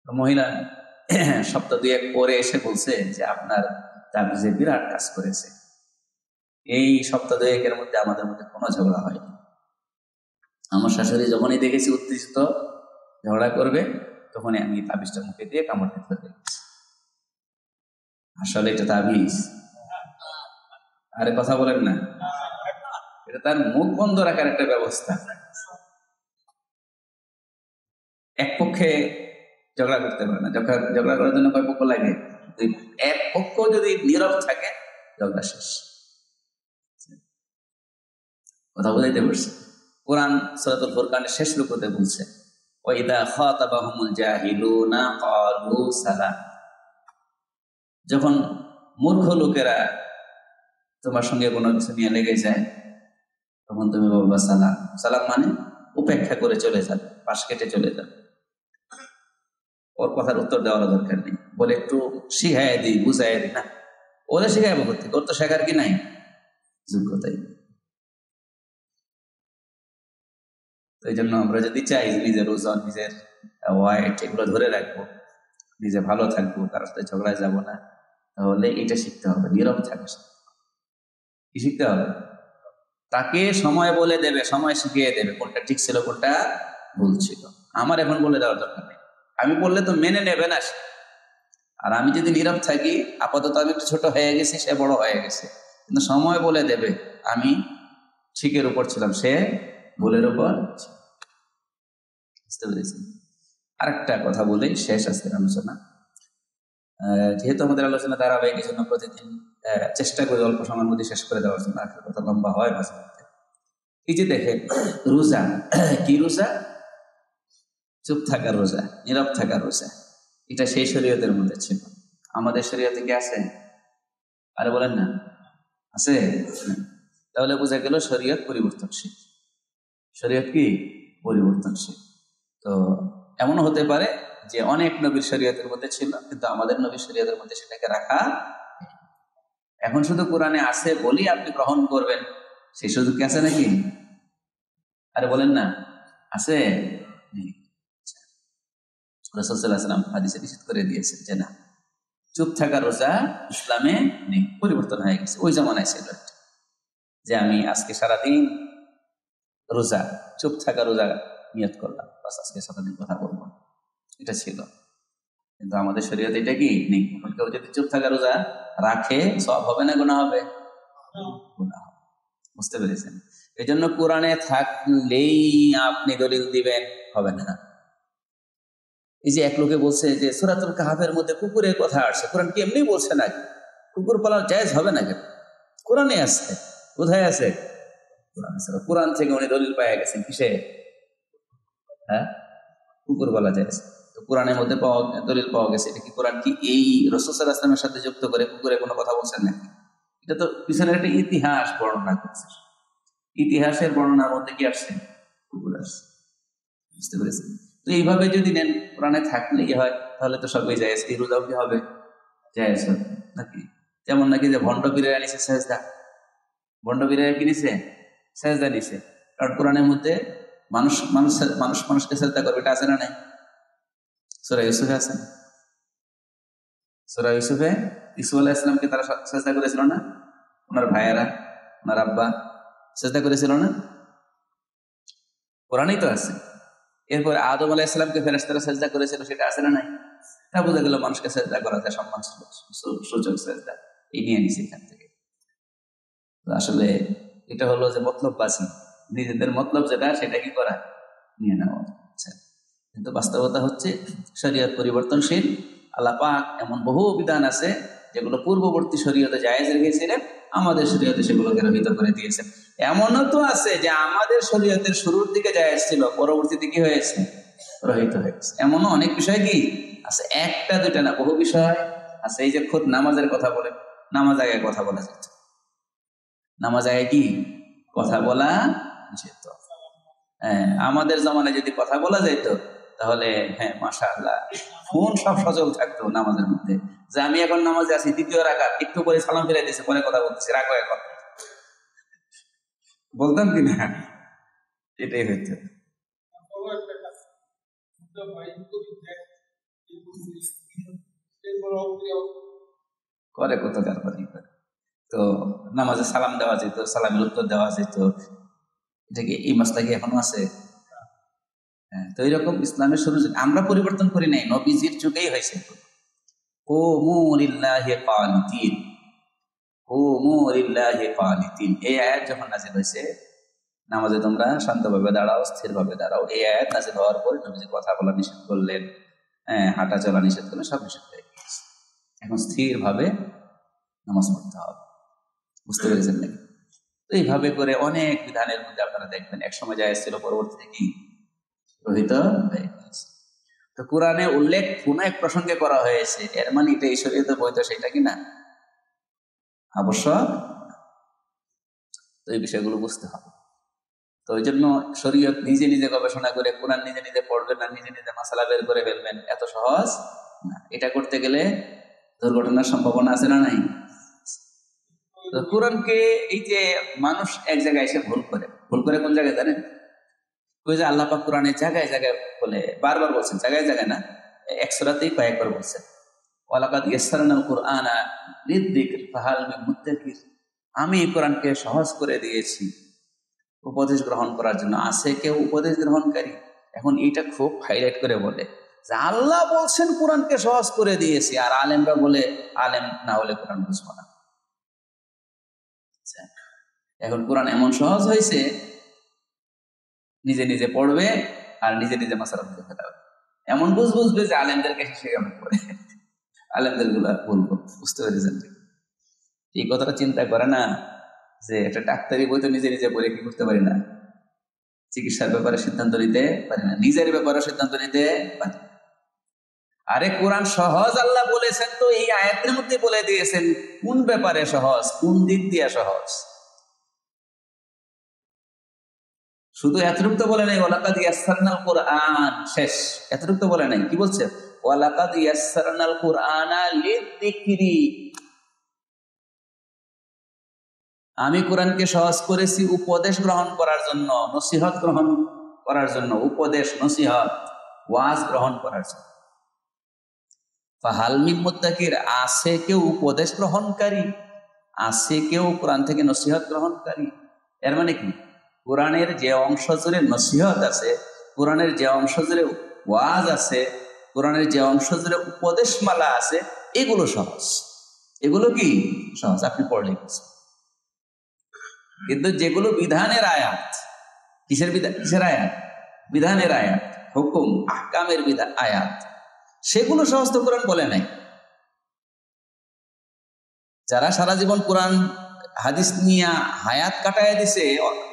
মহিলা সপ্তাহ 2-1 পরে এসে বলছে যে আপনার তাবিজে বিরাট কাজ করেছে। এই সপ্তাহ 2-1-এর মধ্যে আমাদের মধ্যে কোনো ঝগড়া হয়নি। আমার শাশুড়ি যখনই দেখেছি উত্তেজিত ঝগড়া করবে, তখনই আমি তাবিজটা মুখে দিয়ে কামড় দিয়ে ধরে রেখেছি। আসলে এটা তাবিজ? আরে কথা বলেন না, এটা তার মুখ বন্ধ রাখার একটা ব্যবস্থা। এক পক্ষে ঝগড়া করতে পারে না, ঝগড়া করার জন্য কয় পক্ষ লাগে? এক পক্ষ যদি নীরব থাকে, ঝগড়া শেষ। কথা বুঝাইতে পারছি? কোরআন সূরাতুল ফুরকানের শেষ রূপতে বলছে, ওয়াইদা খাতাবাহুমুল জাহিলুনা ক্বালু সালাম। যখন মূর্খ লোকেরা তোমার সঙ্গে কোনো কিছু নিয়ে লেগে যায়, তখন তুমি বলবা সালাম। সালাম মানে উপেক্ষা করে চলে যাবে, পাশ কেটে চলে যাবে, ওর কথার উত্তর দেওয়ার দরকার নেই। বলে একটু শিখাই দিই, বুঝাই দিই, না ওরা শিখাইবো করতে, ওর তো শেখার কি নাই, যোগ্যতাই। তো এই জন্য আমরা যদি চাই নিজের ওজন, নিজের ওয়াইট এগুলো ধরে রাখবো, নিজে ভালো থাকবো, কারোর সাথে ঝগড়ায় যাবো না, তাহলে এটা শিখতে হবে, নীরব থাকে। কি শিখতে হবে? তাকে সময় বলে দেবে, সময় শিখিয়ে দেবে কোনটা ঠিক ছিল, কোনটা ভুল ছিল। আমার এখন বলে দেওয়ার দরকার নেই, আমি বললে তো মেনে নেবে না সে। আর আমি যদি নীরব থাকি, আপাতত আমি একটু ছোট হয়ে গেছি, সে বড় হয়ে গেছে, কিন্তু সময় বলে দেবে আমি ঠিকের উপর ছিলাম, সে ভুলের উপর। বুঝতে পেরেছি? আরেকটা কথা বলে শেষ আজকের আলোচনা। যেহেতু আমাদের আলোচনা ধারাবাহিক, এই জন্য প্রতিদিন চেষ্টা করি অল্প সময়ের মধ্যে শেষ করে দেওয়ার জন্য, একটা কথা লম্বা হয় মাঝে মধ্যে। এই যে দেখেন রোজা, কি রোজা? চুপ থাকার রোজা, নীরব থাকার রোজা। এটা সেই শরীয়তের মধ্যে ছিল। আমাদের শরীয়তে কি আছে? আরে বলেন না, আছে? তাহলে বোঝা গেল শরীয়ত পরিবর্তনশীল। শরীয়ত কি পরিবর্তনশীল? তো এমন হতে পারে যে অনেক নবীর শরীয়তের মধ্যে ছিল, কিন্তু আমাদের নবীর শরীয়তের মধ্যে সেটাকে রাখা। এখন শুধু কোরআনে আছে বলি আপনি গ্রহণ করবেন, সেই সুযোগ কি আছে নাকি? আরে বলেন না, আছে? রাসূল সাল্লাল্লাহু আলাইহি ওয়াসাল্লাম হাদিসে নিষেধ করে দিয়েছেন যে না, চুপ থাকার রোজা ইসলামে নেই, পরিবর্তন হয়ে গেছে। ওই জামানায় ছিল যে আমি আজকে সারাদিন রোজা, চুপ থাকা রোজা নিয়ত করলাম, বাস আজকে সারাদিন কথা বলবো, এটা ছিল। কিন্তু আমাদের শরীয়তে এটা কি নেই। কেউ যদি চুপ থাকা রোজা রাখে, সওয়াব হবে না গুনাহ হবে? গুনাহ হবে। বুঝতে পেরেছেন? এই জন্য কোরআনে থাকলেই আপনি দলিল দিবেন হবে না। এই যে এক লোকে বলছে যে সূরাতুল কাহফের মধ্যে কুকুরের কথা আসছে, কোরআন কি এমনি বলছে নাকি? কুকুর পালা জায়েজ হবে না কেন? কোরআনে আছে। কোথায় আছে? কোরআন আছে। কোরআন থেকে উনি দলিল পাইয়া গেছেন কিসে? হ্যাঁ, কুকুর বলা জায়েজ। তো কোরআনের মধ্যে দলিল পাওয়া গেছে। এটা কি কোরআন কি এই রাসূল সাল্লাল্লাহু আলাইহি ওয়াসাল্লামের সাথে যুক্ত করে কুকুরে কোনো কথা বলছেন নাকি? এটা তো পিছনে একটা ইতিহাস বর্ণনা করছে। ইতিহাসের বর্ণনার মধ্যে কি আসছে? কুকুর আসছে। বুঝতে পেরেছেন? তো এইভাবে যদি নেন কোরআনে থাকলেই হয়, তাহলে তো সবই জায়েজ। এই রোজাও কি হবে? জায়েজ হবে নাকি? যেমন নাকি যে ভণ্ড পীরেরা নিছে সেজদা, ভণ্ড পীরেরা কি নিছে? সেজদা নিছে। কারণ কোরআনের মধ্যে মানুষ মানুষকে সেজদা করবে, এটা আছে না নাই? সূরা ইউসুফে আছে। সূরা ইউসুফে ইউসুফ আলাইহিস সালামকে তারা সেজদা করেছিল না? ওনার ভাইয়েরা, ওনার আব্বা সেজদা করেছিল না? কোরআনেই তো আছে। এরপর আদম আলাইহিস সালামকে ফেরেশতারা সেজদা করেছিল, সেটা আছে না নাই? তা বোঝা গেল মানুষকে সেজদা করা যায়, সম্মান সূচক সেজদা। এই নিয়ে নিছে এখান থেকে। আসলে এটা হলো যে মতলববাজি, নিজেদের মতলব যেটা সেটা কি করা, নিয়ে নেওয়া। কিন্তু বাস্তবতা হচ্ছে শরীয়ত পরিবর্তনশীল। আল্লাহ পাক এমন বহু বিধান আছে যেগুলো পূর্ববর্তী শরীয়তে জায়েজ রেখেছিলেন, আমাদের শরীয়তে সেগুলোকে রহিত করে দিয়েছেন। এমনও তো আছে যে আমাদের শরীয়তের শুরুর দিকে জায়েজ ছিল, পরবর্তীতে কি হয়েছে? রহিত হয়েছে। এমনও অনেক বিষয় কি আছে, একটা দুইটা না, বহু বিষয় আছে। এই যে খুদ নামাজের কথা বলে, নামাজ আগে কথা বলা যেত, নামাজ আগে কি কথা বলা যেত। হ্যাঁ, আমাদের জমানায় যদি কথা বলা যেত তাহলে হ্যাঁ মাশাআল্লাহ ফোন সব সচল থাকতো নামাজের মধ্যে, যে আমি এখন নামাজে আছি, দ্বিতীয় রাকাত, একটু করে সালাম ফিরে দিয়েছে, পরে কথা বলতেছি, রাখো এখন, বলতাম কিনা? এটাই হইতো। করে কত কারবারি করে। তো নামাজে সালাম দেওয়া যেত, সালামের উত্তর দেওয়া যেত, এটা কি এই মাসলা কি এখনো আছে? তো এইরকম ইসলামের শুরু আমরা পরিবর্তন করি নাই, নবীজির যুগেই হয়েছে। এই আয়াত যখন নাযিল হয়েছে, নামাজে তোমরা শান্তভাবে দাঁড়াও, স্থিরভাবে দাঁড়াও, এই আয়াত নাযিল হওয়ার পরে নবীজি কথা বলা নিষেধ করলেন, হাঁটা চলা নিষেধ করলেন, সব নিষেধ হয়ে গেছে। এখন স্থিরভাবে নামাজ পড়তে হবে। বুঝতে পেরেছেন নাকি? তো এইভাবে করে অনেক বিধানের মধ্যে আপনারা দেখবেন একসময় জায়েজ ছিল, পরবর্তীতে কি রহিত হয়ে গেছে। তো কোরআনে উল্লেখ কোন এক প্রসঙ্গে করা হয়েছে, এর মানে এটা এই শরীয়তে বৈধ সেটা কি না? আবশ্যক। তো এই বিষয়গুলো বুঝতে হবে। তো ওই জন্য শরীয়ত নিজে নিজে গবেষণা করে কোরআন নিজে নিজে পড়বেন না, নিজে নিজে মাসালা বের করে ফেলবেন, এত সহজ না। এটা করতে গেলে দুর্ঘটনার সম্ভাবনা আছে না নাই? তো কোরআনকে এই যে মানুষ এক জায়গায় এসে ভুল করে কোন জায়গায় জানেন? ওই যে আল্লাহ পাক কোরআনে জায়গায় জায়গায় বলে, বারবার বলছেন, জায়গায় জায়গায় না, এক সূরাতেই কয়েকবার বলছেন, ওয়ালাকাদ ইয়াসসারনাল কুরআনা লিযিকর ফাহাল মিন মুদ্দাকির। আমি এই কোরআনকে সহজ করে দিয়েছি উপদেশ গ্রহণ করার জন্য, আছে কেউ উপদেশ গ্রহণকারী? এখন এইটা খুব হাইলাইট করে বলে যে আল্লাহ বলছেন কোরআনকে সহজ করে দিয়েছি, আর আলেমরা বলে আলেম না হলে কোরআন বুঝবো না। এখন কোরআন এমন সহজ হয়েছে, নিজে নিজে পড়বে আর নিজে নিজে মাসালা বুঝে ফেলাবে, এমন বুঝবে যে আলেমদের কাছে শেখানো পড়ে, আলেমদের গুলা বলবো। বুঝতে পেরেছেন? এই কথাটা চিন্তা করে না যে একটা ডাক্তারি বই তো নিজে নিজে পড়ে কি করতে পারি না, চিকিৎসার ব্যাপারে সিদ্ধান্ত নিতে পারি না, নিজের ব্যাপারে সিদ্ধান্ত নিতে পারি। আরে কোরআন সহজ আল্লাহ বলেছেন, তো এই আয়াতের মধ্যে বলে দিয়েছেন কোন ব্যাপারে সহজ, কোন দিক দিয়ে সহজ। শুধু এতটুকু তো বলে নাই ওয়ালাকাদ ইয়াসসারনাল কুরআন, শেষ, এতটুকু তো বলে নাই। কি বলছে? ওয়ালাকাদ ইয়াসসারনাল কুরআনা লিযিকরি, আমি কোরআনকে সহজ করেছি উপদেশ গ্রহণ করার জন্য, নসিহত গ্রহণ করার জন্য, উপদেশ, নসিহত, ওয়াজ গ্রহণ করার জন্য। ফাহাল মিন মুদ্দাকির, আছে কেউ উপদেশ গ্রহণকারী, আছে কেউ কোরআন থেকে নসিহত গ্রহণকারী। এর মানে কি? কোরআনের যে অংশ জুড়ে নসিহত আছে, কোরআনের যে অংশ জুড়ে ওয়াজ আছে, কোরআনের যে অংশ জুড়ে উপদেশমালা আছে, এগুলো সহজ। এগুলো কি সহজ? আপনি পড়লে গেছে। কিন্তু যেগুলো বিধানের আয়াত, কিসের বিধান, কিসের আয়াত? বিধানের আয়াত, হুকুম আহকামের বিধান আয়াত, সেগুলো সহজ তো কোরআন বলে নাই। যারা সারা জীবন কোরআন হাদিস নিয়ে হায়াত কাটায় দিছে,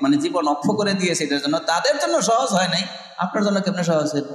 মানে জীবন অক্ষ করে দিয়েছে এটার জন্য, তাদের জন্য সহজ হয় নাই, আপনার জন্য কেমনে সহজ হইল?